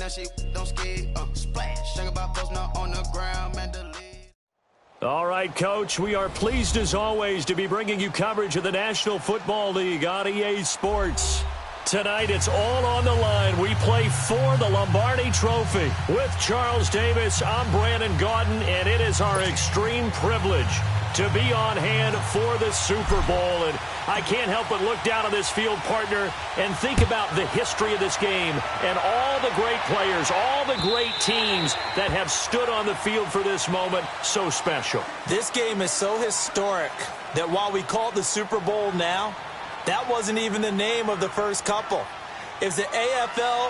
that shit don't skid. Splash. Think about posting up on the ground, man. All right, Coach, we are pleased as always to be bringing you coverage of the National Football League on EA Sports. Tonight, it's all on the line. We play for the Lombardi Trophy. With Charles Davis, I'm Brandon Gaudin, and it is our extreme privilege to be on hand for the Super Bowl. And I can't help but look down on this field, partner, and think about the history of this game and all the great players, all the great teams that have stood on the field for this moment. So special. This game is so historic that while we call it the Super Bowl now, that wasn't even the name of the first couple. It was the AFL,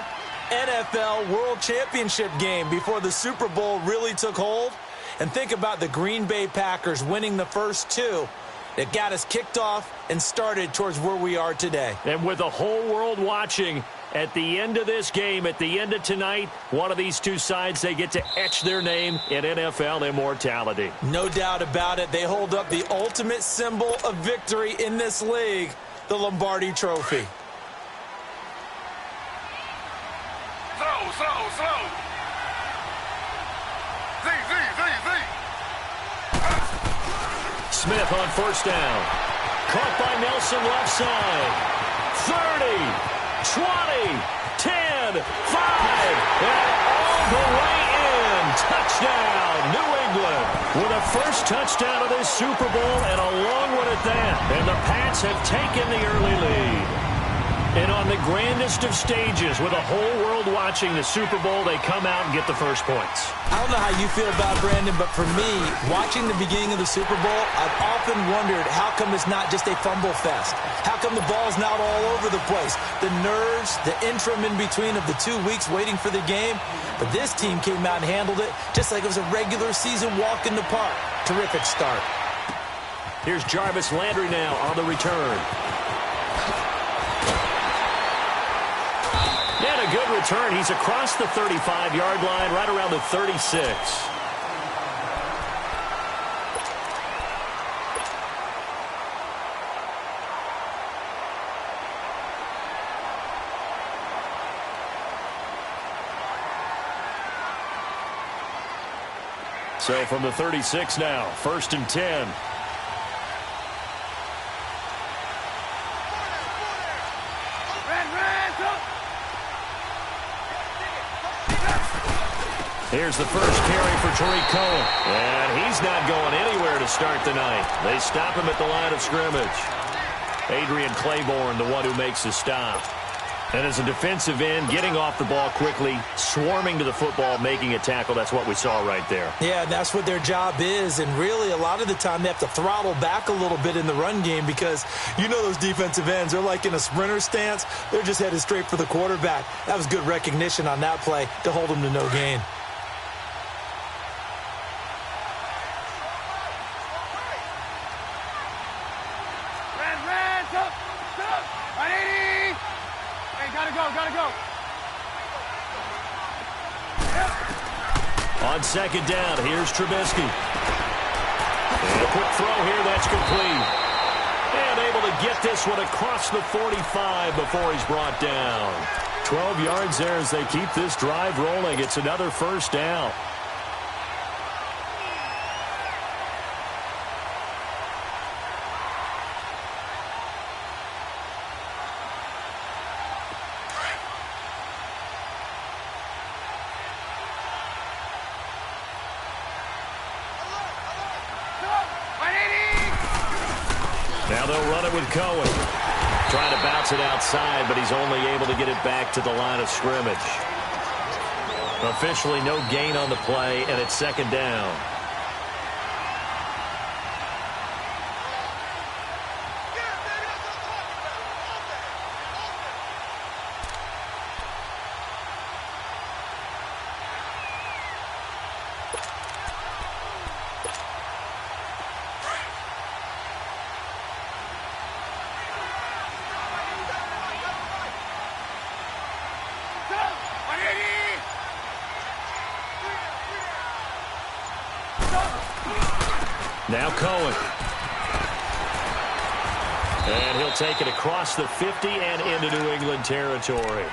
NFL World Championship game before the Super Bowl really took hold. And think about the Green Bay Packers winning the first two that got us kicked off and started towards where we are today. And with the whole world watching, at the end of this game, at the end of tonight, one of these two sides, they get to etch their name in NFL immortality. No doubt about it. They hold up the ultimate symbol of victory in this league, the Lombardi Trophy. Slow. Smith on first down. Caught by Nelson left side. 30, 20, 10, 5, and all the way in. Touchdown, New England. With a first touchdown of this Super Bowl and a long one at that. And the Pats have taken the early lead. And on the grandest of stages, with the whole world watching the Super Bowl, they come out and get the first points. I don't know how you feel about it, Brandon, but for me, watching the beginning of the Super Bowl, I've often wondered how come it's not just a fumble fest? How come the ball's not all over the place? The nerves, the interim in between of the 2 weeks waiting for the game. But this team came out and handled it just like it was a regular season walk in the park. Terrific start. Here's Jarvis Landry now on the return. And a good return. He's across the 35-yard line, right around the 36. So from the 36 now, 1st and 10. Here's the first carry for Tariq Cohen. And he's not going anywhere to start the night. They stop him at the line of scrimmage. Adrian Claiborne, the one who makes the stop. And as a defensive end, getting off the ball quickly, swarming to the football, making a tackle, that's what we saw right there. Yeah, that's what their job is. And really, a lot of the time, they have to throttle back a little bit in the run game because you know those defensive ends, they're like in a sprinter stance. They're just headed straight for the quarterback. That was good recognition on that play to hold them to no gain. On second down, here's Trubisky. And a quick throw here, that's complete. And able to get this one across the 45 before he's brought down. 12 yards there as they keep this drive rolling. It's another first down. Now they'll run it with Cohen. Trying to bounce it outside, but he's only able to get it back to the line of scrimmage. Officially no gain on the play, and it's second down. Now Cohen. And he'll take it across the 50 and into New England territory.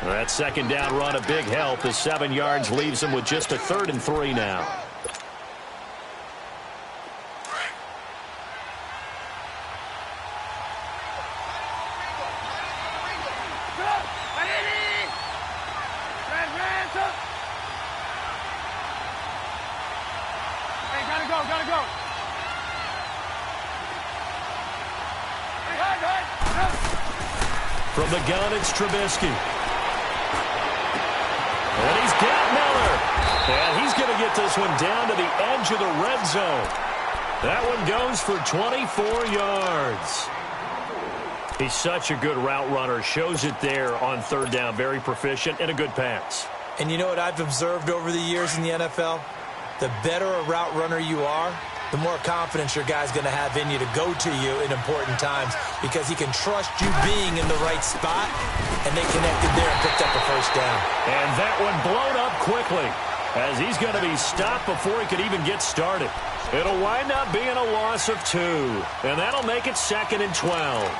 That second down run, a big help. The 7 yards leaves him with just a 3rd and 3 now. Gotta go. From the gun, it's Trubisky. And he's got Miller. And he's going to get this one down to the edge of the red zone. That one goes for 24 yards. He's such a good route runner. Shows it there on 3rd down. Very proficient and a good pass. And you know what I've observed over the years in the NFL? The better a route runner you are, the more confidence your guy's going to have in you to go to you in important times because he can trust you being in the right spot, and they connected there and picked up a 1st down. And that one blown up quickly as he's going to be stopped before he could even get started. It'll wind up being a loss of 2, and that'll make it 2nd and 12.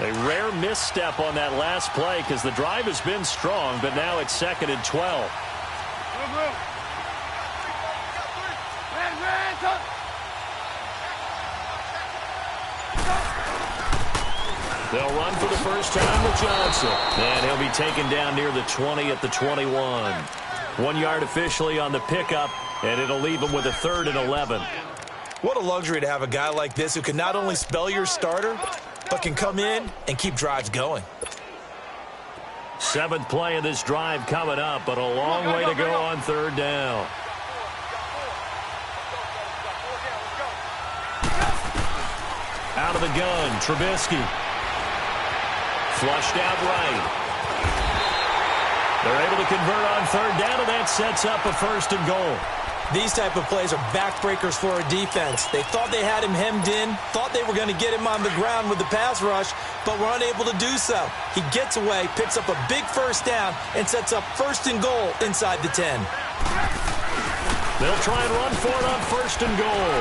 A rare misstep on that last play because the drive has been strong, but now it's 2nd and 12. They'll run for the first time with Johnson. And he'll be taken down near the 20 at the 21. 1 yard officially on the pickup, and it'll leave him with a 3rd and 11. What a luxury to have a guy like this who can not only spell your starter, but can come in and keep drives going. 7th play of this drive coming up, but a long way to go on 3rd down. Out of the gun, Trubisky. Flushed out right. They're able to convert on 3rd down, and that sets up a 1st and goal. These type of plays are backbreakers for a defense. They thought they had him hemmed in, thought they were going to get him on the ground with the pass rush, but were unable to do so. He gets away, picks up a big 1st down, and sets up 1st and goal inside the 10. They'll try and run for it on 1st and goal.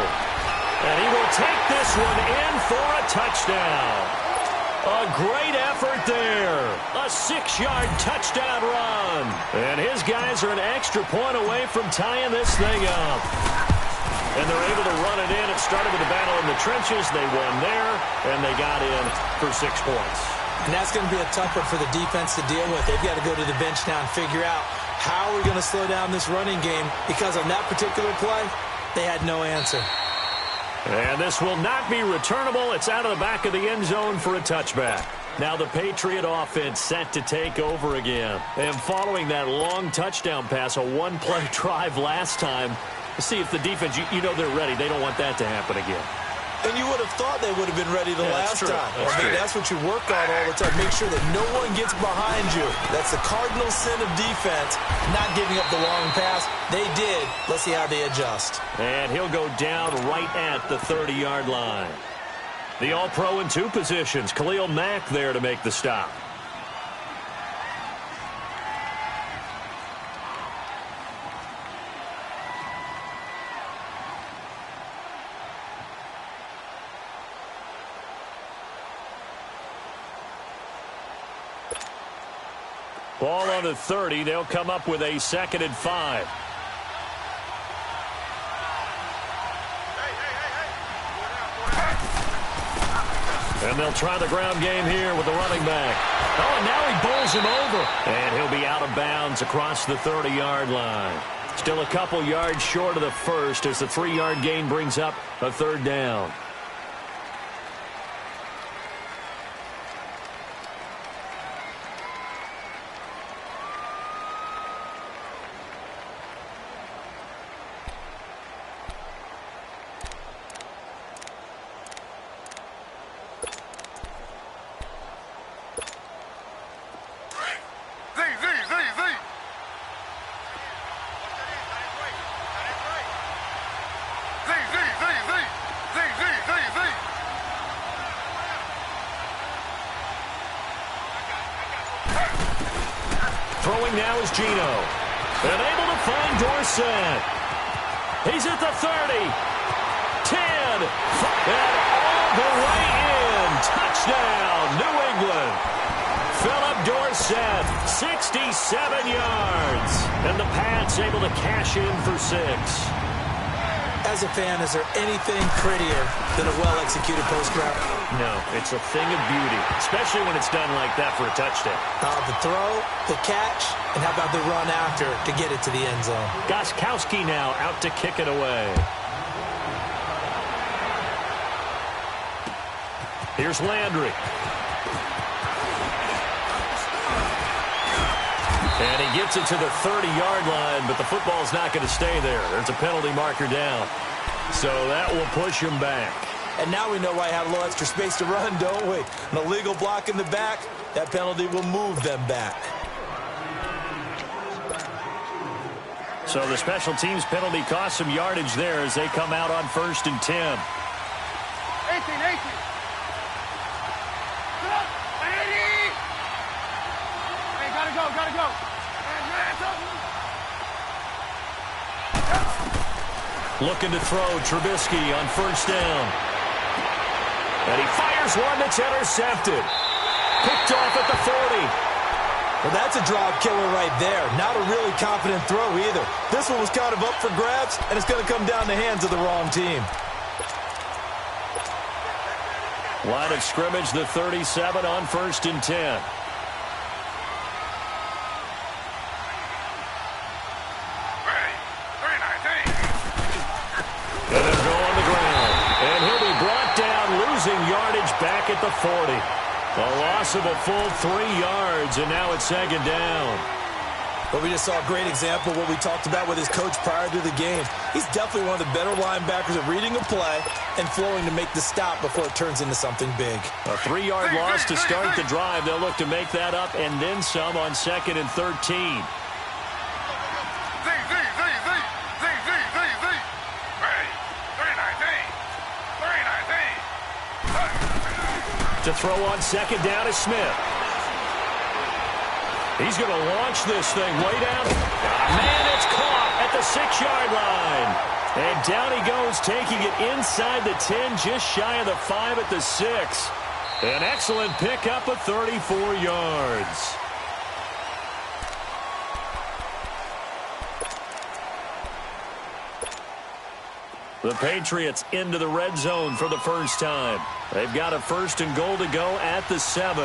And he will take this one in for a touchdown. A great effort there. A 6-yard touchdown run. And his guys are an extra point away from tying this thing up. And they're able to run it in. It started with a battle in the trenches. They won there, and they got in for 6 points. And that's going to be a tough one for the defense to deal with. They've got to go to the bench now and figure out how we're going to slow down this running game, because on that particular play, they had no answer. And this will not be returnable. It's out of the back of the end zone for a touchback. Now the Patriot offense set to take over again. And following that long touchdown pass, a 1-play drive last time, see if the defense, you know they're ready. They don't want that to happen again. And you would have thought they would have been ready the last time. That's what you work on all the time. Make sure that no one gets behind you. That's the cardinal sin of defense, not giving up the long pass. They did. Let's see how they adjust. And he'll go down right at the 30-yard line. The All-Pro in 2 positions. Khalil Mack there to make the stop. Ball on the 30. They'll come up with a 2nd and 5. And they'll try the ground game here with the running back. Oh, and now he bowls him over. And he'll be out of bounds across the 30-yard line. Still a couple yards short of the first as the 3-yard gain brings up a 3rd down. Throwing now is Gino. And able to find Dorsett. He's at the 30. 10. And all the way in. Touchdown, New England. Philip Dorsett, 67 yards. And the Pats able to cash in for 6. As a fan, is there anything prettier than a well-executed post route? No, it's a thing of beauty, especially when it's done like that for a touchdown. The throw, the catch, and how about the run after to get it to the end zone? Gostkowski now out to kick it away. Here's Landry. And he gets it to the 30-yard line, but the football's not going to stay there. There's a penalty marker down. So that will push him back. And now we know why I have a little extra space to run, don't we? An illegal block in the back, that penalty will move them back. So the special teams penalty cost some yardage there as they come out on 1st and 10. 18. Hey, gotta go. Looking to throw, Trubisky on 1st down. And he fires one that's intercepted. Picked off at the 40. Well, that's a drop killer right there. Not a really confident throw either. This one was kind of up for grabs, and it's going to come down the hands of the wrong team. Line of scrimmage, the 37 on 1st and 10. And they'll go on the ground. And he'll be brought down, losing yardage back at the 40. A loss of a full 3 yards, and now it's 2nd down. But we just saw a great example of what we talked about with his coach prior to the game. He's definitely one of the better linebackers at reading a play and flowing to make the stop before it turns into something big. A 3-yard loss to start the drive. They'll look to make that up and then some on 2nd and 13. To throw on 2nd down is Smith. He's going to launch this thing way down. Man, it's caught at the 6-yard line. And down he goes, taking it inside the 10, just shy of the 5 at the 6. An excellent pickup of 34 yards. The Patriots into the red zone for the first time. They've got a 1st and goal to go at the 7.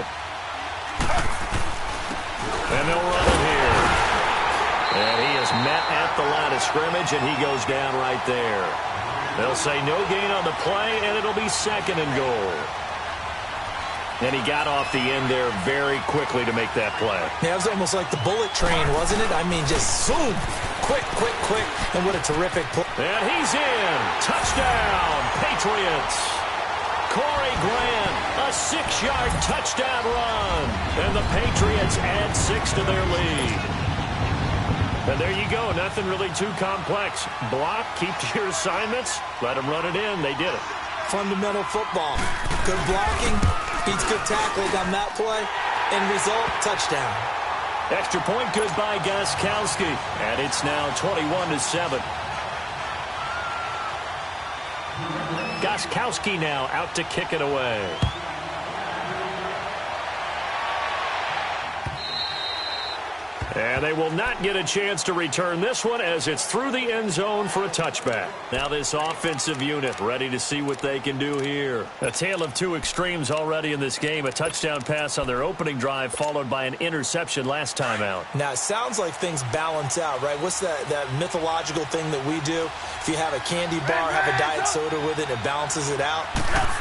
And they'll run it here. And he is met at the line of scrimmage, and he goes down right there. They'll say no gain on the play, and it'll be 2nd and goal. And he got off the end there very quickly to make that play. Yeah, it was almost like the bullet train, wasn't it? I mean, just zoom. Quick. And what a terrific play. And he's in. Touchdown, Patriots. Corey Grant, a 6-yard touchdown run. And the Patriots add 6 to their lead. And there you go. Nothing really too complex. Block, keep to your assignments, let them run it in. They did it. Fundamental football. Good blocking, beats good tackling on that play. End result, touchdown. Extra point good by Gostkowski. And it's now 21-7. Gostkowski now out to kick it away. And they will not get a chance to return this one as it's through the end zone for a touchback. Now this offensive unit ready to see what they can do here. A tale of two extremes already in this game. A touchdown pass on their opening drive followed by an interception last time out. Now it sounds like things balance out, right? What's that mythological thing that we do? If you have a candy bar, have a diet soda with it, it balances it out.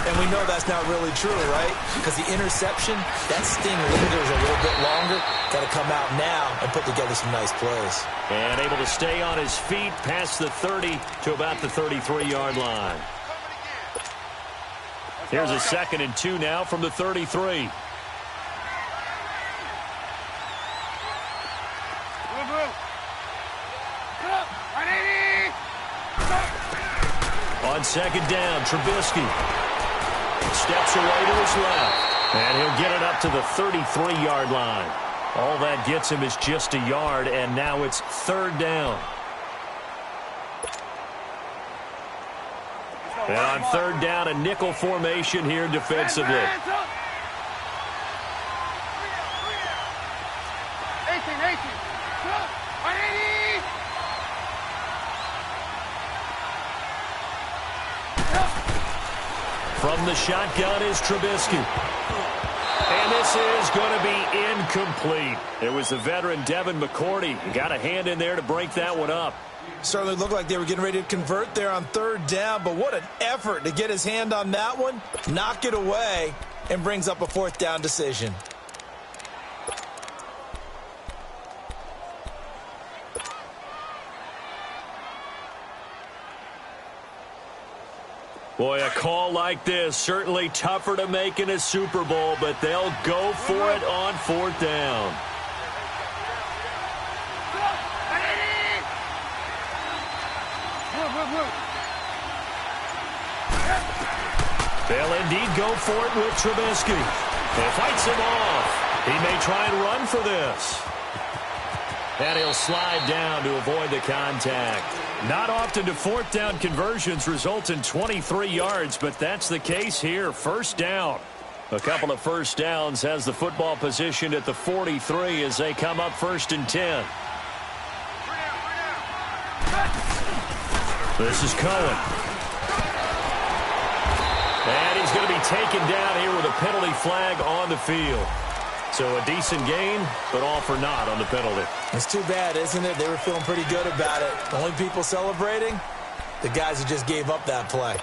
And we know that's not really true, right? Because the interception, that sting lingers a little bit longer. Got to come out now and put together some nice plays. And able to stay on his feet past the 30 to about the 33-yard line. Here's a 2nd and 2 now from the 33. On 2nd down, Trubisky steps away to his left. And he'll get it up to the 33-yard line. All that gets him is just a yard, and now it's 3rd down. And on third down, a nickel formation here defensively. 18. From the shotgun is Trubisky. And this is going to be incomplete. It was the veteran Devin McCourty. He got a hand in there to break that one up. Certainly looked like they were getting ready to convert there on third down, but what an effort to get his hand on that one, knock it away, and brings up a fourth down decision. Boy, a call like this, certainly tougher to make in a Super Bowl, but they'll go for it on fourth down. They'll indeed go for it with Trubisky. He fights him off. He may try and run for this. And he'll slide down to avoid the contact. Not often do fourth down conversions result in 23 yards, but that's the case here. First down. A couple of first downs has the football positioned at the 43 as they come up first and 10. This is Cohen. And he's going to be taken down here with a penalty flag on the field. So a decent gain, but all for naught on the penalty. It's too bad, isn't it? They were feeling pretty good about it. The only people celebrating, the guys who just gave up that play.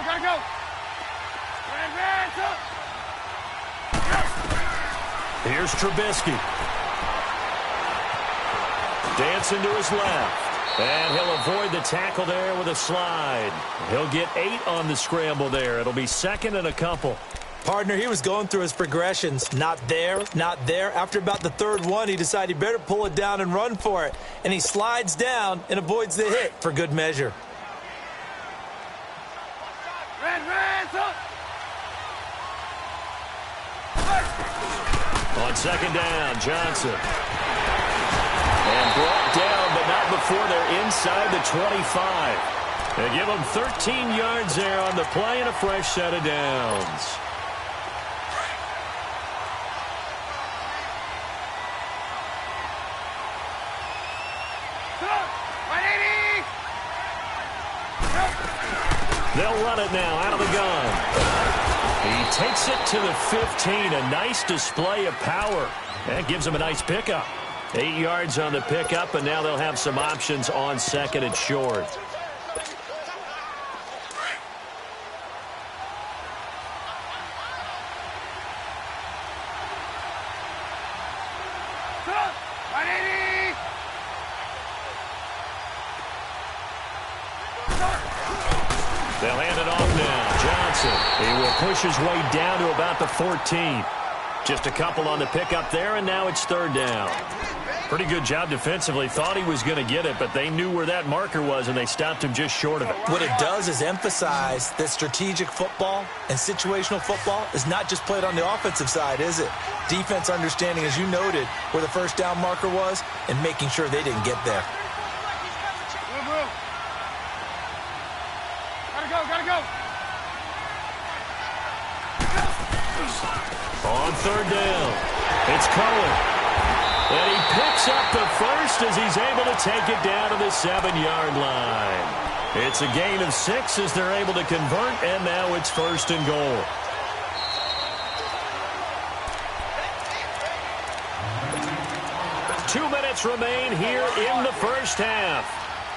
Gotta go. Here's Trubisky. Dancing to his left. And he'll avoid the tackle there with a slide. He'll get 8 on the scramble there. It'll be second and a couple. Partner, he was going through his progressions. Not there, not there. After about the third one, he decided he better pull it down and run for it. And he slides down and avoids the hit for good measure. On second down, Johnson. And brought down, but not before they're inside the 25. They give them 13 yards there on the play and a fresh set of downs. They'll run it now out of the gun. He takes it to the 15. A nice display of power. That gives him a nice pickup. 8 yards on the pickup, and now they'll have some options on second and short. They'll hand it off now. Johnson, he will push his way down to about the 14. Just a couple on the pickup there, and now it's third down. Pretty good job defensively. Thought he was going to get it, but they knew where that marker was, and they stopped him just short of it. What it does is emphasize that strategic football and situational football is not just played on the offensive side, is it? Defense understanding, as you noted, where the first down marker was and making sure they didn't get there. Gotta go. On third down, it's Cohen. And he picks up the first as he's able to take it down to the 7-yard line. It's a gain of 6 as they're able to convert, and now it's first and goal. Two minutes remain here in the first half.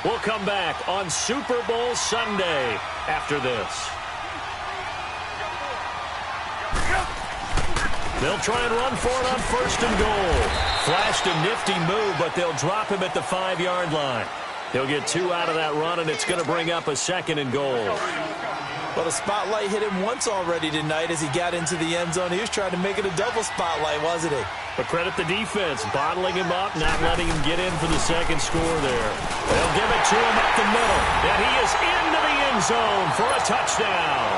We'll come back on Super Bowl Sunday after this. They'll try and run for it on first and goal. Flashed a nifty move, but they'll drop him at the 5-yard line. He'll get 2 out of that run, and it's going to bring up a second and goal. Well, the spotlight hit him once already tonight as he got into the end zone. He was trying to make it a double spotlight, wasn't he? But credit the defense, bottling him up, not letting him get in for the second score there. They'll give it to him up the middle, and he is into the end zone for a touchdown.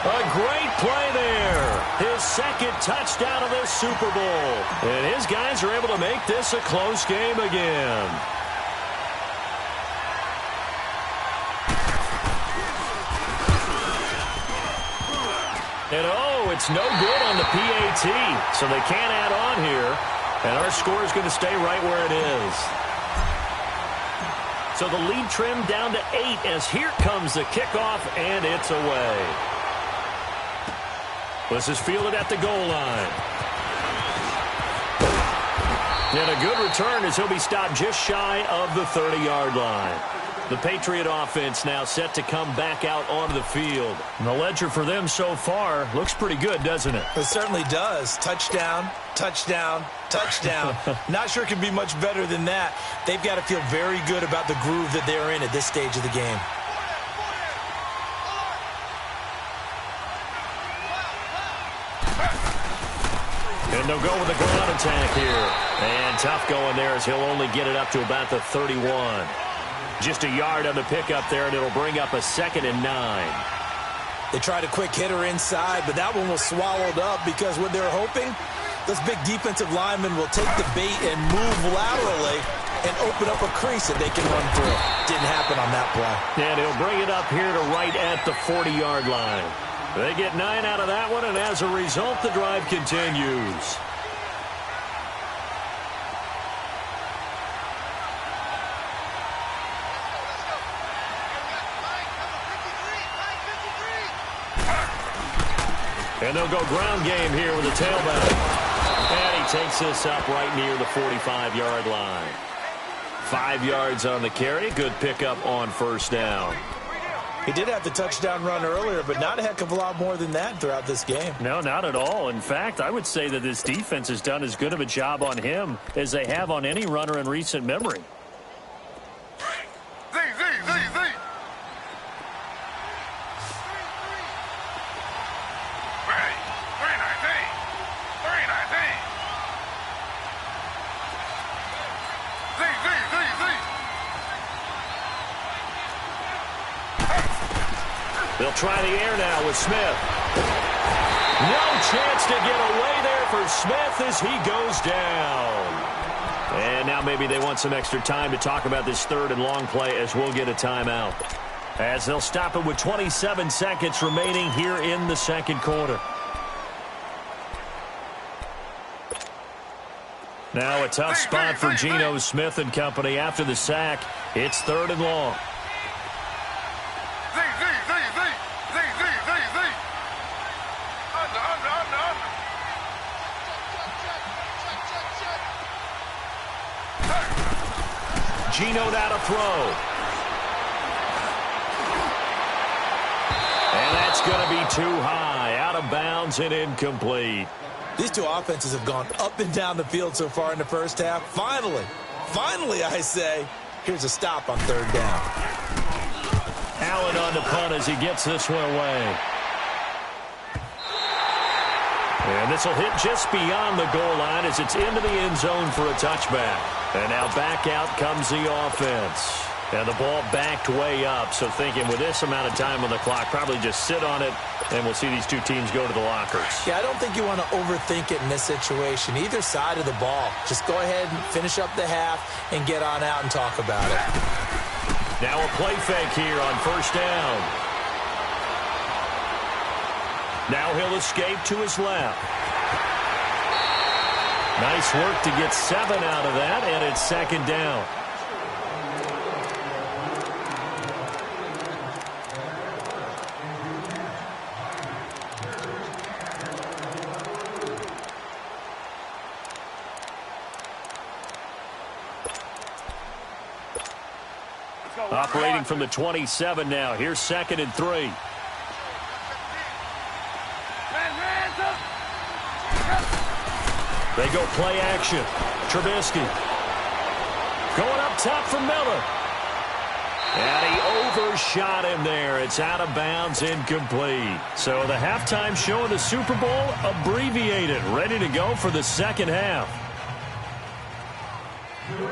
A great play there. His second touchdown of this Super Bowl. And his guys are able to make this a close game again. And oh, it's no good on the PAT. So they can't add on here. And our score is going to stay right where it is. So the lead trimmed down to 8 as here comes the kickoff, and it's away. This is fielded at the goal line. And a good return as he'll be stopped just shy of the 30-yard line. The Patriot offense now set to come back out onto the field. And the ledger for them so far looks pretty good, doesn't it? It certainly does. Touchdown, touchdown, touchdown. Not sure it can be much better than that. They've got to feel very good about the groove that they're in at this stage of the game. And they'll go with the ground attack here. And tough going there as he'll only get it up to about the 31. Just a yard on the pickup there, and it'll bring up a 2nd and 9. They tried a quick hitter inside, but that one was swallowed up because what they're hoping, those big defensive linemen will take the bait and move laterally and open up a crease that they can run through. Didn't happen on that play. And he'll bring it up here to right at the 40-yard line. They get 9 out of that one, and as a result, the drive continues. And they'll go ground game here with a tailback. And he takes this up right near the 45-yard line. 5 yards on the carry. Good pickup on first down. He did have the touchdown run earlier, but not a heck of a lot more than that throughout this game. No, not at all. In fact, I would say that this defense has done as good of a job on him as they have on any runner in recent memory. They'll try the air now with Smith. No chance to get away there for Smith as he goes down. And now maybe they want some extra time to talk about this 3rd and long play as we'll get a timeout. As they'll stop it with 27 seconds remaining here in the second quarter. Now a tough spot for Geno Smith and company after the sack. It's 3rd and long. Geno now to throw. And that's going to be too high. Out of bounds and incomplete. These two offenses have gone up and down the field so far in the first half. Finally, I say, here's a stop on 3rd down. Allen on the punt as he gets this one away. And this will hit just beyond the goal line as it's into the end zone for a touchback. And now back out comes the offense. And the ball backed way up. So thinking with this amount of time on the clock, probably just sit on it, and we'll see these two teams go to the lockers. Yeah, I don't think you want to overthink it in this situation. Either side of the ball. Just go ahead and finish up the half and get on out and talk about it. Now a play fake here on first down. Now he'll escape to his left. Nice work to get 7 out of that, and it's 2nd down. Operating from the 27 now. Here's 2nd and 3. They go play action. Trubisky. Going up top for Miller. And he overshot him there. It's out of bounds, incomplete. So the halftime show of the Super Bowl abbreviated. Ready to go for the second half.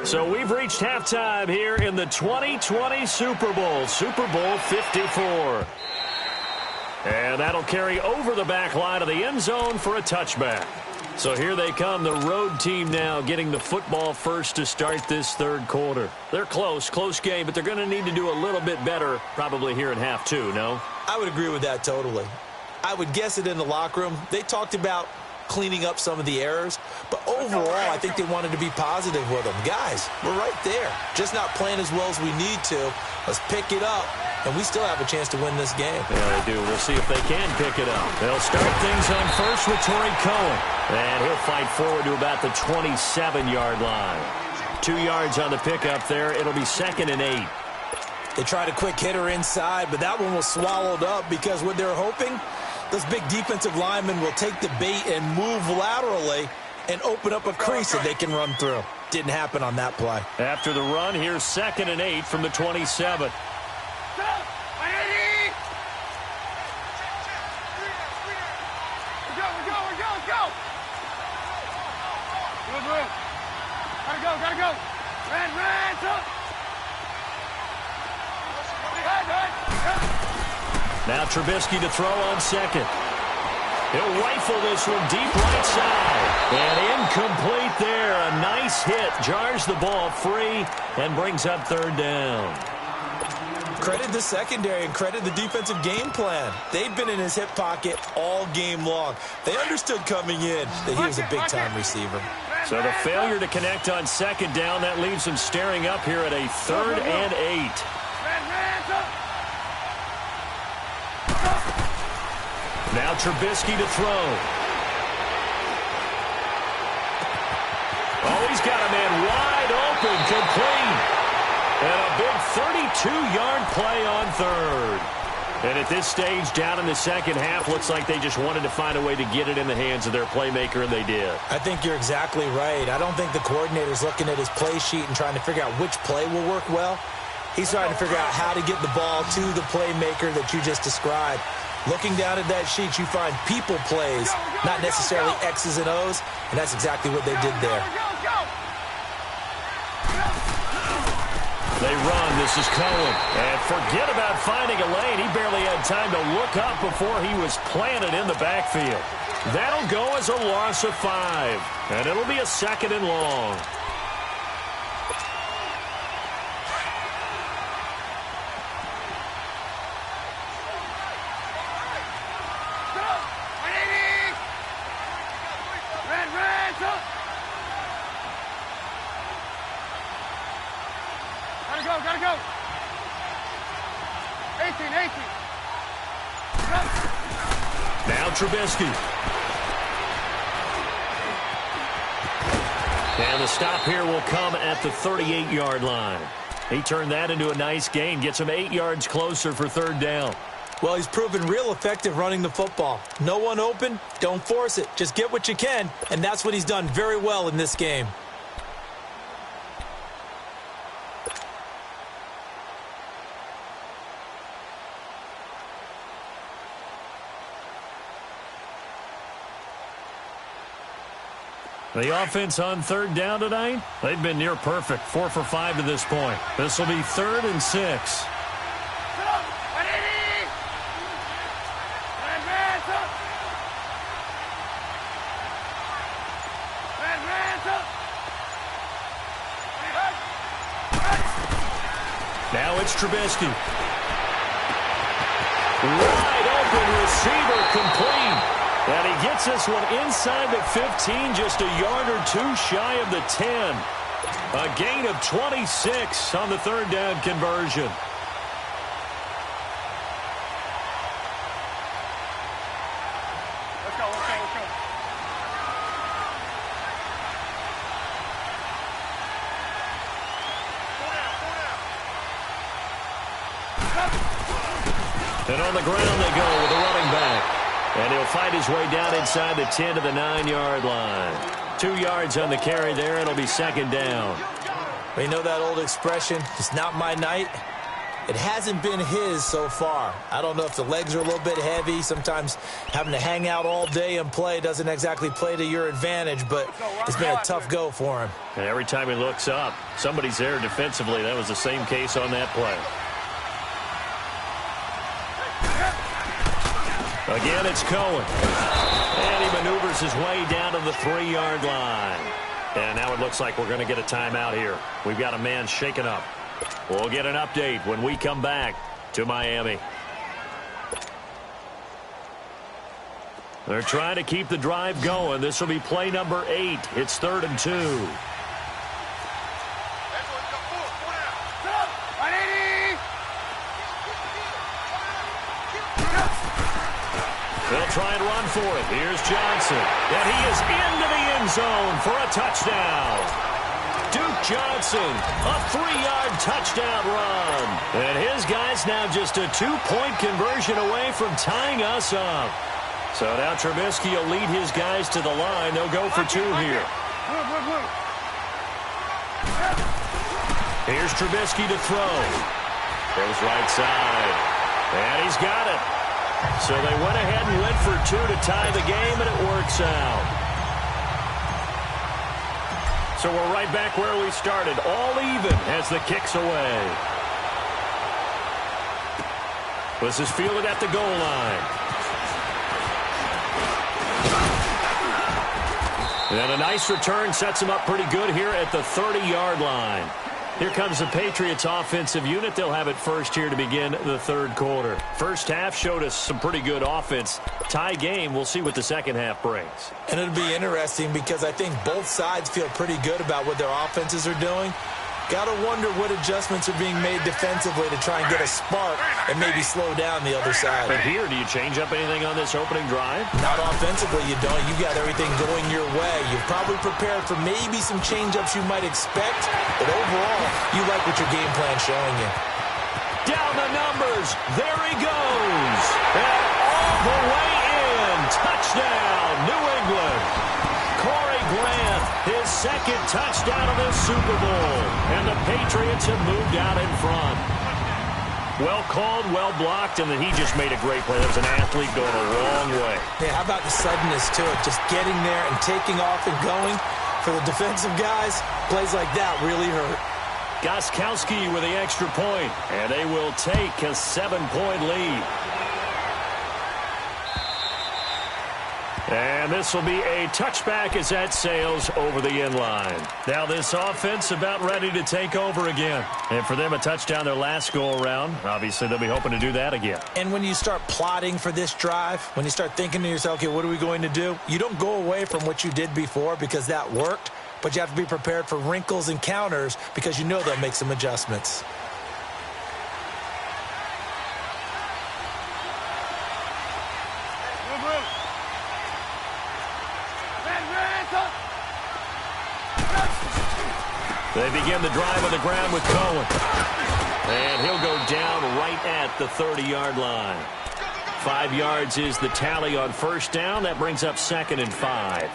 So we've reached halftime here in the 2020 Super Bowl. Super Bowl 54. And that'll carry over the back line of the end zone for a touchback. So here they come, the road team now getting the football first to start this third quarter. They're close game, but they're going to need to do a little bit better probably here in half two, no? I would agree with that totally. I would guess it in the locker room. They talked about cleaning up some of the errors, but overall I think they wanted to be positive with them. Guys, we're right there. Just not playing as well as we need to. Let's pick it up, and we still have a chance to win this game. Yeah, they do. We'll see if they can pick it up. They'll start things on first with Torrey Cohen, and he'll fight forward to about the 27-yard line. 2 yards on the pickup there. It'll be 2nd and 8. They tried a quick hitter inside, but that one was swallowed up because what they're hoping, those big defensive linemen will take the bait and move laterally and open up a crease that they can run through. Didn't happen on that play. After the run, here's 2nd and 8 from the 27. Gotta go. Ran, up. Now Trubisky to throw on second. He'll rifle this one deep right side. And incomplete there. A nice hit. Jars the ball free and brings up third down. Credit the secondary and credit the defensive game plan. They've been in his hip pocket all game long. They understood coming in that he was a big-time receiver. So the failure to connect on second down, that leaves him staring up here at a 3rd and 8. Now Trubisky to throw. Oh, he's got a man wide open, complete. And a big 32-yard play on third. And at this stage, down in the second half, looks like they just wanted to find a way to get it in the hands of their playmaker, and they did. I think you're exactly right. I don't think the coordinator's looking at his play sheet and trying to figure out which play will work well. He's trying to figure out how to get the ball to the playmaker that you just described. Looking down at that sheet, you find people plays, not necessarily X's and O's, and that's exactly what they did there. They run. This is Cohen. And forget about finding a lane. He barely had time to look up before he was planted in the backfield. That'll go as a loss of 5. And it'll be a 2nd and long. Gotta go. 18. Now Trubisky. And the stop here will come at the 38-yard line. He turned that into a nice gain. Gets him 8 yards closer for third down. Well, he's proven real effective running the football. No one open, don't force it. Just get what you can, and that's what he's done very well in this game. The offense on third down tonight, they've been near perfect. 4 for 5 to this point. This will be 3rd and 6. Now it's Trubisky. Wide open receiver, complete. And he gets this one inside the 15, just a yard or 2 shy of the 10. A gain of 26 on the third down conversion. Let's go. And on the ground they go with the running back. And he'll fight his way down inside the 10 to the 9-yard line. 2 yards on the carry there. It'll be 2nd down. You know that old expression, it's not my night? It hasn't been his so far. I don't know if the legs are a little bit heavy. Sometimes having to hang out all day and play doesn't exactly play to your advantage, but it's been a tough go for him. And every time he looks up, somebody's there defensively. That was the same case on that play. Again, it's Cohen. And he maneuvers his way down to the 3-yard line. And now it looks like we're going to get a timeout here. We've got a man shaken up. We'll get an update when we come back to Miami. They're trying to keep the drive going. This will be play number 8. It's 3rd and 2. They'll try and run for it. Here's Johnson. And he is into the end zone for a touchdown. Duke Johnson, a 3-yard touchdown run. And his guy's now just a 2-point conversion away from tying us up. So now Trubisky will lead his guys to the line. They'll go for 2 here. Here's Trubisky to throw. Goes right side. And he's got it. So they went ahead and went for 2 to tie the game, and it works out. So we're right back where we started, all even as the kick's away. This is fielded at the goal line. And a nice return sets him up pretty good here at the 30-yard line. Here comes the Patriots offensive unit. They'll have it first here to begin the 3rd quarter. First half showed us some pretty good offense. Tie game, we'll see what the second half brings. And it'll be interesting because I think both sides feel pretty good about what their offenses are doing. Got to wonder what adjustments are being made defensively to try and get a spark and maybe slow down the other side. But here, do you change up anything on this opening drive? Not offensively, you don't. You got everything going your way. You've probably prepared for maybe some change-ups you might expect, but overall, you like what your game plan's showing you. Down the numbers. There he goes. And all the way in. Touchdown, New England. Corey Grant, his 2nd touchdown of this Super Bowl. And the Patriots have moved out in front. Well called, well blocked, and then he just made a great play. That was an athlete going a long way. Yeah, how about the suddenness to it? Just getting there and taking off and going. For the defensive guys, plays like that really hurt. Gostkowski with the extra point, and they will take a 7-point lead. And this will be a touchback as that sails over the end line. Now this offense about ready to take over again. And for them, a touchdown their last go-around. Obviously, they'll be hoping to do that again. And when you start plotting for this drive, when you start thinking to yourself, okay, what are we going to do? You don't go away from what you did before because that worked, but you have to be prepared for wrinkles and counters because you know they'll make some adjustments. They begin the drive on the ground with Cohen. And he'll go down right at the 30-yard line. 5 yards is the tally on first down. That brings up 2nd and 5.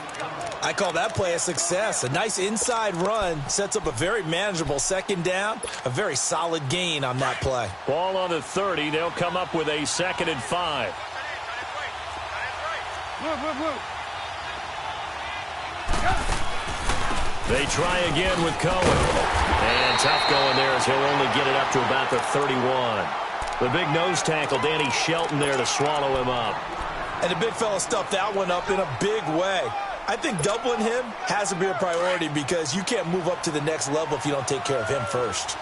I call that play a success. A nice inside run sets up a very manageable 2nd down. A very solid gain on that play. Ball on the 30. They'll come up with a 2nd and 5. They try again with Cohen. And tough going there as he'll only get it up to about the 31. The big nose tackle, Danny Shelton, there to swallow him up. And the big fella stuffed that one up in a big way. I think doubling him has to be a priority because you can't move up to the next level if you don't take care of him first.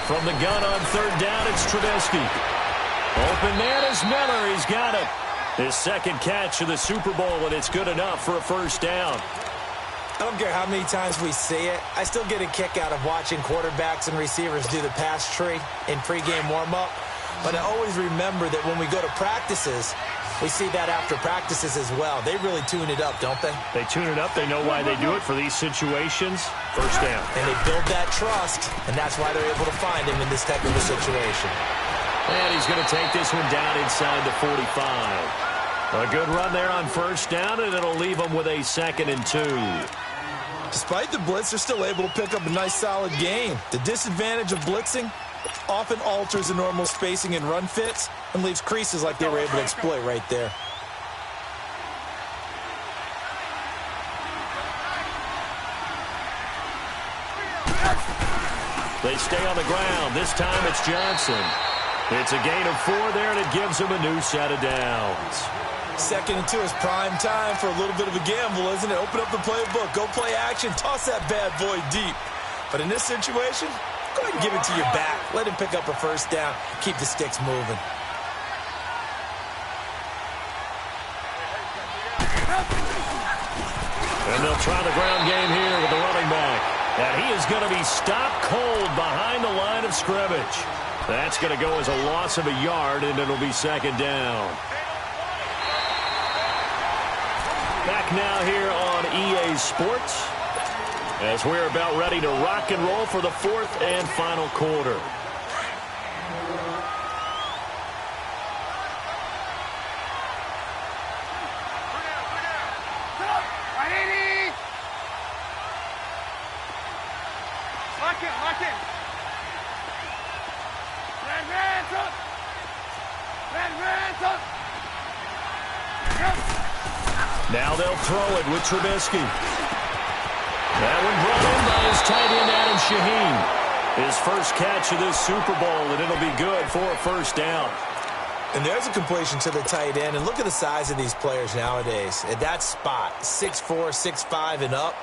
From the gun on 3rd down, it's Trubisky. Open man is Miller. He's got it. His 2nd catch of the Super Bowl, and it's good enough for a first down. I don't care how many times we see it. I still get a kick out of watching quarterbacks and receivers do the pass tree in pregame warm-up. But I always remember that when we go to practices, we see that after practices as well. They really tune it up, don't they? They tune it up. They know why they do it for these situations. First down. And they build that trust, and that's why they're able to find him in this type of a situation. And he's going to take this one down inside the 45. A good run there on first down, and it'll leave them with a 2nd and 2. Despite the blitz, they're still able to pick up a nice, solid gain. The disadvantage of blitzing often alters the normal spacing and run fits and leaves creases like they were able to exploit right there. They stay on the ground. This time it's Johnson. It's a gain of 4 there, and it gives him a new set of downs. 2nd and 2 is prime time for a little bit of a gamble, isn't it? Open up the playbook, go play action, toss that bad boy deep. But in this situation, go ahead and give it to your back. Let him pick up a first down. Keep the sticks moving. And they'll try the ground game here with the running back. And he is going to be stopped cold behind the line of scrimmage. That's going to go as a loss of a yard, and it'll be 2nd down. Back now here on EA Sports as we're about ready to rock and roll for the 4th and final quarter. Now they'll throw it with Trubisky. That one brought in by his tight end, Adam Shaheen. His first catch of this Super Bowl, and it'll be good for a first down. And there's a completion to the tight end. And look at the size of these players nowadays. At that spot, 6'4", 6'5", and up.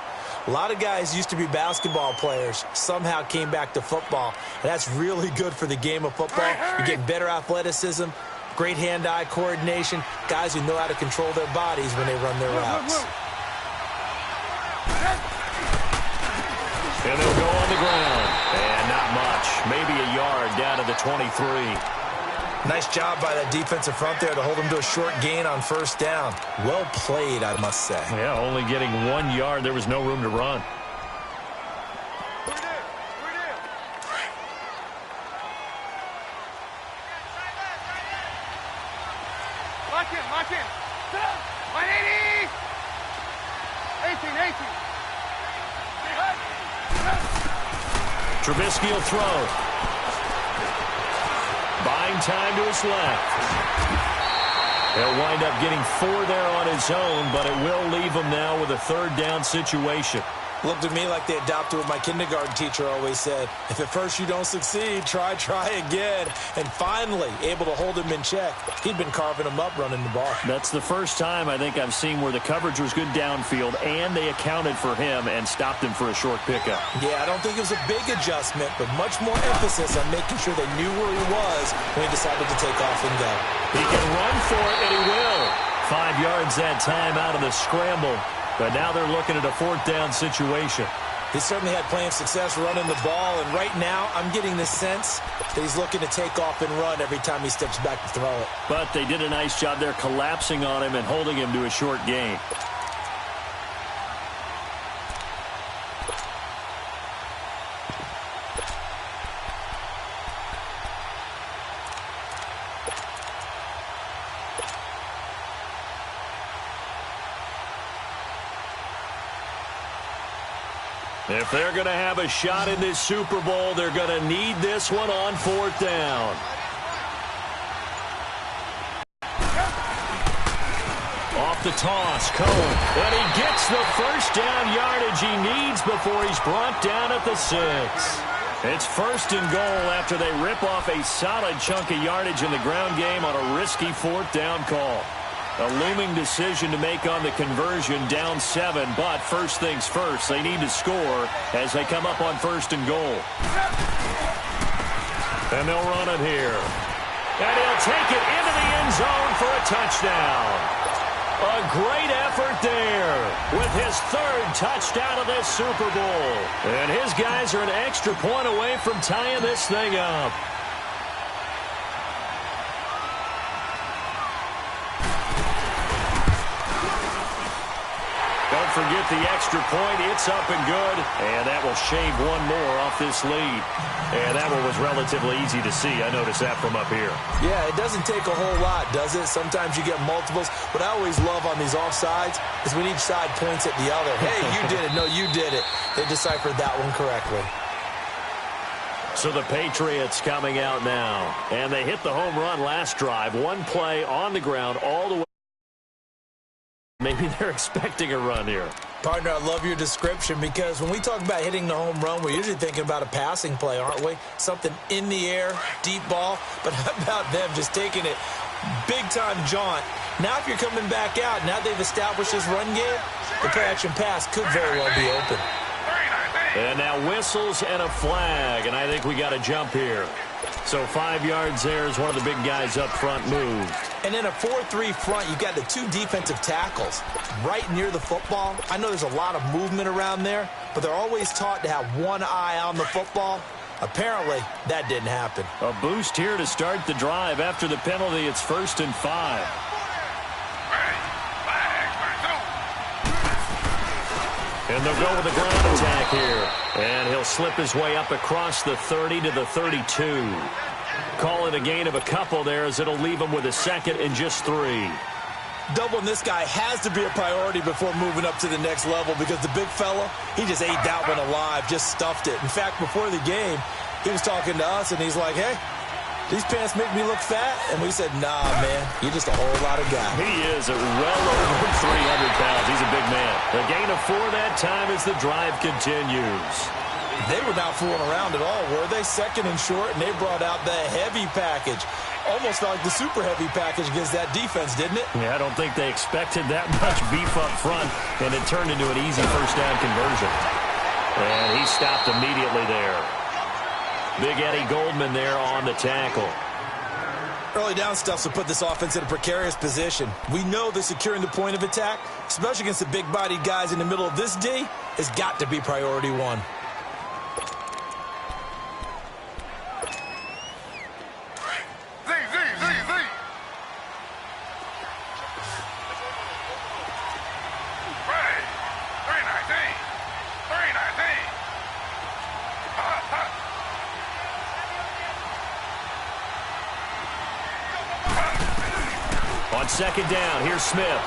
A lot of guys used to be basketball players, somehow came back to football. And that's really good for the game of football. You're getting better athleticism, great hand-eye coordination, guys who know how to control their bodies when they run their routes. And they'll go on the ground. And not much. Maybe a yard down to the 23. Nice job by that defensive front there to hold them to a short gain on first down. Well played, I must say. Yeah, only getting 1 yard. There was no room to run. Lock in. 180. 18. Trubisky will throw. Buying time to his left. He'll wind up getting 4 there on his own, but it will leave him now with a 3rd down situation. Looked to me like they adopted what my kindergarten teacher always said. If at first you don't succeed, try again. And finally, able to hold him in check. He'd been carving him up running the ball. That's the first time I think I've seen where the coverage was good downfield, and they accounted for him and stopped him for a short pickup. Yeah, I don't think it was a big adjustment, but much more emphasis on making sure they knew where he was when he decided to take off and go. He can run for it, and he will. 5 yards that time out of the scramble. But now they're looking at a 4th down situation. He certainly had plenty of success running the ball, and right now I'm getting the sense that he's looking to take off and run every time he steps back to throw it. But they did a nice job there collapsing on him and holding him to a short gain. If they're going to have a shot in this Super Bowl, they're going to need this one on 4th down. Off the toss, Cohen. And he gets the first down yardage he needs before he's brought down at the 6. It's 1st and goal after they rip off a solid chunk of yardage in the ground game on a risky 4th down call. A looming decision to make on the conversion, down 7, but first things first, they need to score as they come up on 1st and goal. And they'll run it here. And he'll take it into the end zone for a touchdown. A great effort there with his 3rd touchdown of this Super Bowl. And his guys are an extra point away from tying this thing up. Forget the extra point. It's up and good. And that will shave 1 more off this lead. And that one was relatively easy to see. I noticed that from up here. Yeah, it doesn't take a whole lot, does it? Sometimes you get multiples. What I always love on these offsides is when each side points at the other. Hey, you did it. No, you did it. They deciphered that one correctly. So the Patriots coming out now. And they hit the home run last drive. 1 play on the ground all the way. maybe they're expecting a run here. Partner, I love your description because when we talk about hitting the home run, we're usually thinking about a passing play, aren't we? Something in the air, deep ball. But how about them just taking it big-time jaunt? Now if you're coming back out, now they've established this run game, the play-action pass could very well be open. And now whistles and a flag, and I think we got a jump here. So 5 yards there as one of the big guys up front moved. And in a 4-3 front, you've got the 2 defensive tackles right near the football. I know there's a lot of movement around there, but they're always taught to have one eye on the football. Apparently, that didn't happen. A boost here to start the drive. After the penalty, it's 1st and 5. And they'll go with the ground attack here. And he'll slip his way up across the 30 to the 32. Call it a gain of a couple there as it'll leave him with a 2nd and just 3. Doubling this guy has to be a priority before moving up to the next level because the big fella, he just ate that one alive, just stuffed it. In fact, before the game, he was talking to us, and he's like, hey, these pants make me look fat? And we said, nah, man, you're just a whole lot of guy. He is well over 300 pounds. He's a big man. A gain of 4 that time as the drive continues. They were not fooling around at all, were they? 2nd and short, and they brought out the heavy package. Almost like the super heavy package against that defense, didn't it? Yeah, I don't think they expected that much beef up front, and it turned into an easy 1st down conversion. And he stopped immediately there. Big Eddie Goldman there on the tackle. Early down stuff will put this offense in a precarious position. We know that securing the point of attack, especially against the big-bodied guys in the middle of this D, has got to be priority 1. On 2nd down, here's Smith.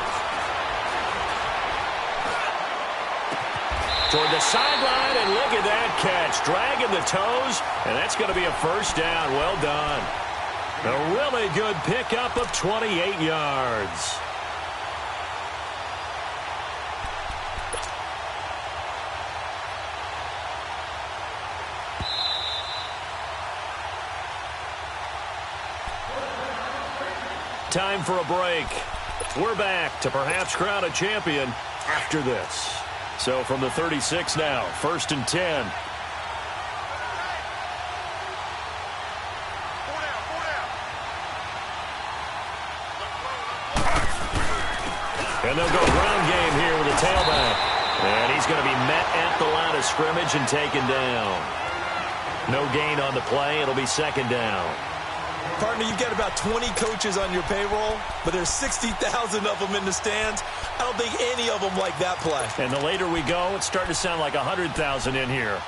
Toward the sideline, and look at that catch. Dragging the toes, and that's going to be a 1st down. Well done. A really good pickup of 28 yards. Time for a break. We're back to perhaps crown a champion after this. So from the 36 now, 1st and 10. And they'll go ground game here with a tailback. And he's going to be met at the line of scrimmage and taken down. No gain on the play. It'll be 2nd down. Partner, you've got about 20 coaches on your payroll, but there's 60,000 of them in the stands. I don't think any of them like that play. And the later we go, it's starting to sound like 100,000 in here.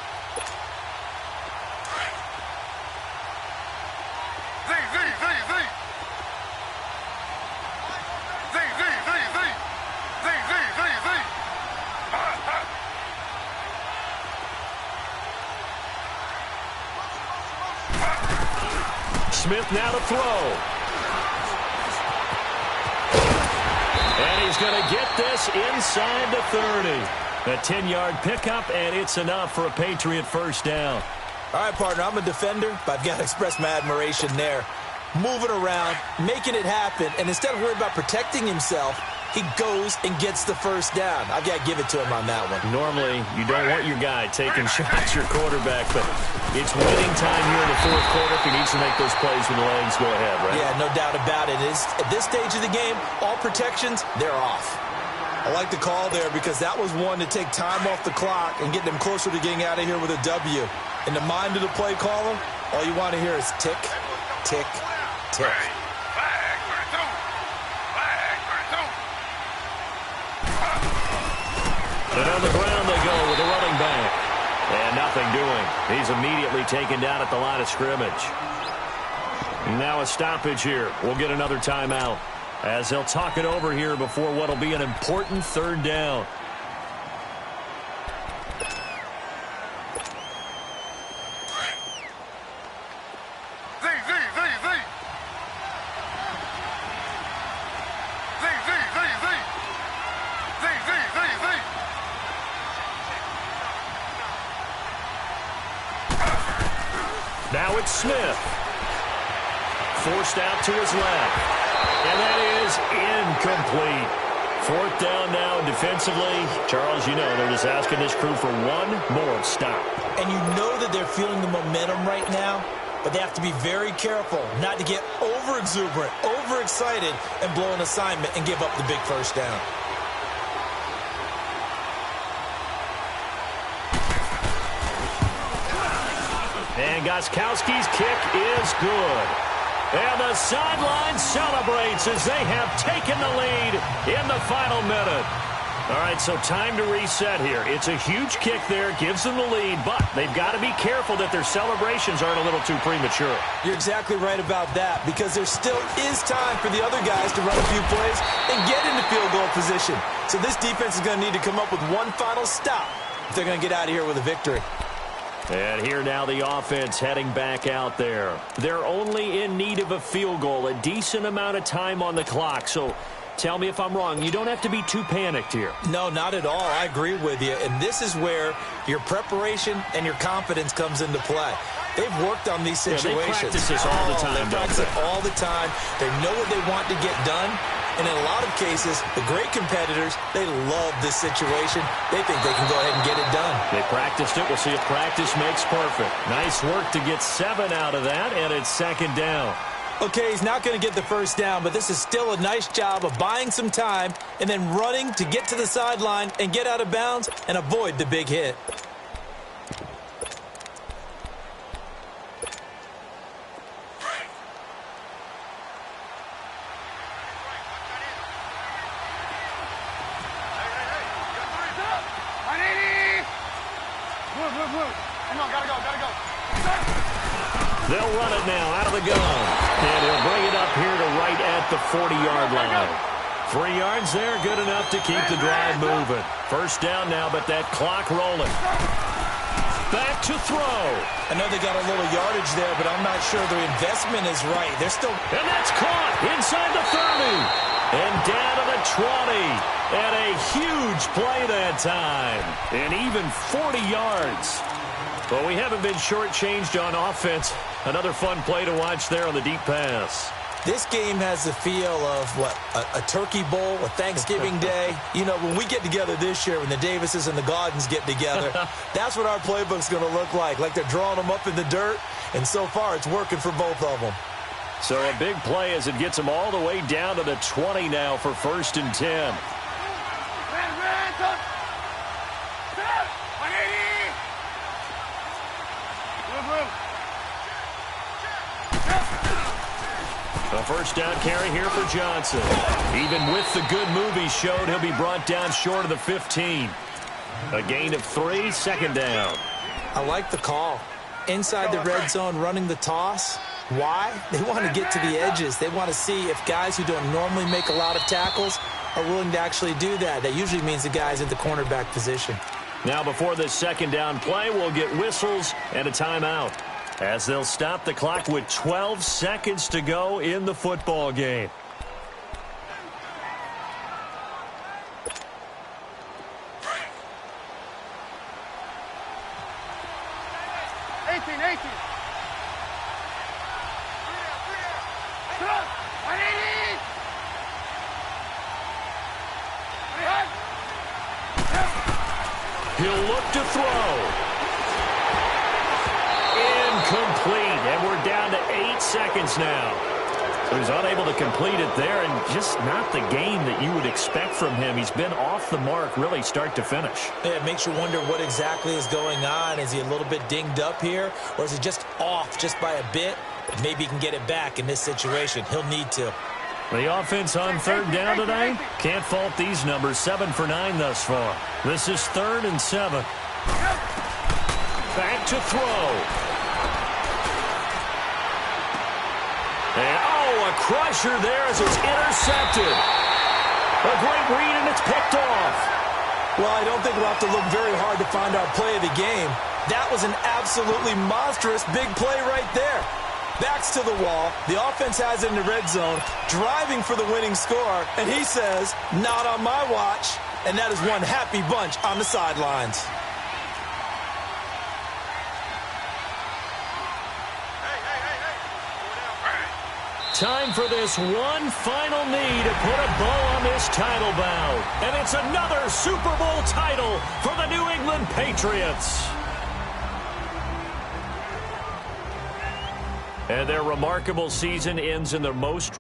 Smith now to throw. And he's going to get this inside the 30. A 10-yard pickup, and it's enough for a Patriot 1st down. All right, partner, I'm a defender, but I've got to express my admiration there. Moving around, making it happen, and instead of worrying about protecting himself, he goes and gets the 1st down. I've got to give it to him on that one. Normally, you don't want your guy taking shots, your quarterback, but it's winning time here in the 4th quarter if he needs to make those plays when the legs go ahead, right? Yeah, no doubt about it. At this stage of the game, all protections, they're off. I like the call there because that was one to take time off the clock and get them closer to getting out of here with a W. In the mind of the play caller, all you want to hear is tick, tick, tick. And on the ground they go with a running back. And nothing doing. He's immediately taken down at the line of scrimmage. Now a stoppage here. We'll get another timeout as they'll talk it over here before what will be an important 3rd down. Now it's Smith. Forced out to his left. And that is incomplete. Fourth down now defensively. Charles, you know, they're just asking this crew for one more stop. And you know that they're feeling the momentum right now, but they have to be very careful not to get over-exuberant, overexcited, and blow an assignment and give up the big first down. And Gostkowski's kick is good. And the sideline celebrates as they have taken the lead in the final minute. All right, so time to reset here. It's a huge kick there, gives them the lead, but they've got to be careful that their celebrations aren't a little too premature. You're exactly right about that, because there still is time for the other guys to run a few plays and get into field goal position. So this defense is going to need to come up with one final stop if they're going to get out of here with a victory. And here now the offense heading back out there. They're only in need of a field goal, a decent amount of time on the clock. So tell me if I'm wrong. You don't have to be too panicked here. No, not at all. I agree with you. And this is where your preparation and your confidence comes into play. They've worked on these situations. Yeah, they practice this all the time. They practice it all the time. They know what they want to get done. And in a lot of cases, the great competitors, they love this situation. They think they can go ahead and get it done. They practiced it. We'll see if practice makes perfect. Nice work to get 7 out of that, and it's second down. Okay, he's not going to get the first down, but this is still a nice job of buying some time and then running to get to the sideline and get out of bounds and avoid the big hit. They'll run it now out of the gun. And he'll bring it up here to right at the 40-yard line. 3 yards there, good enough to keep the drive moving. First down now, but that clock rolling. Back to throw. I know they got a little yardage there, but I'm not sure their investment is right. They're still... And that's caught inside the 30. And down to the 20. And a huge play that time. And even 40 yards. Well, we haven't been shortchanged on offense. Another fun play to watch there on the deep pass. This game has the feel of, what, a turkey bowl, a Thanksgiving day. You know, when we get together this year, when the Davises and the Gaudens get together, that's what our playbook's going to look like they're drawing them up in the dirt, and so far it's working for both of them. So a big play as it gets them all the way down to the 20 now for 1st and 10. A first down carry here for Johnson. Even with the good move he showed, he'll be brought down short of the 15. A gain of 3, second down. I like the call. Inside the red zone running the toss. Why? They want to get to the edges. They want to see if guys who don't normally make a lot of tackles are willing to actually do that. That usually means the guy's in the cornerback position. Now before this second down play, we'll get whistles and a timeout, as they'll stop the clock with 12 seconds to go in the football game. He'll look to throw. Incomplete, and we're down to 8 seconds now. So he's unable to complete it there, and just not the game that you would expect from him. He's been off the mark, really, start to finish. Yeah, it makes you wonder what exactly is going on. Is he a little bit dinged up here, or is he just off just by a bit? Maybe he can get it back in this situation. He'll need to. The offense on third down today, can't fault these numbers. 7 for 9 thus far. This is 3rd and 7. Back to throw. And, a crusher there as it's intercepted. A great read, and it's picked off. Well, I don't think we'll have to look very hard to find our play of the game. That was an absolutely monstrous big play right there. Backs to the wall. The offense has it in the red zone, driving for the winning score, and he says, not on my watch. And that is one happy bunch on the sidelines. Time for this one final knee to put a bow on this title bout. And it's another Super Bowl title for the New England Patriots. And their remarkable season ends in their most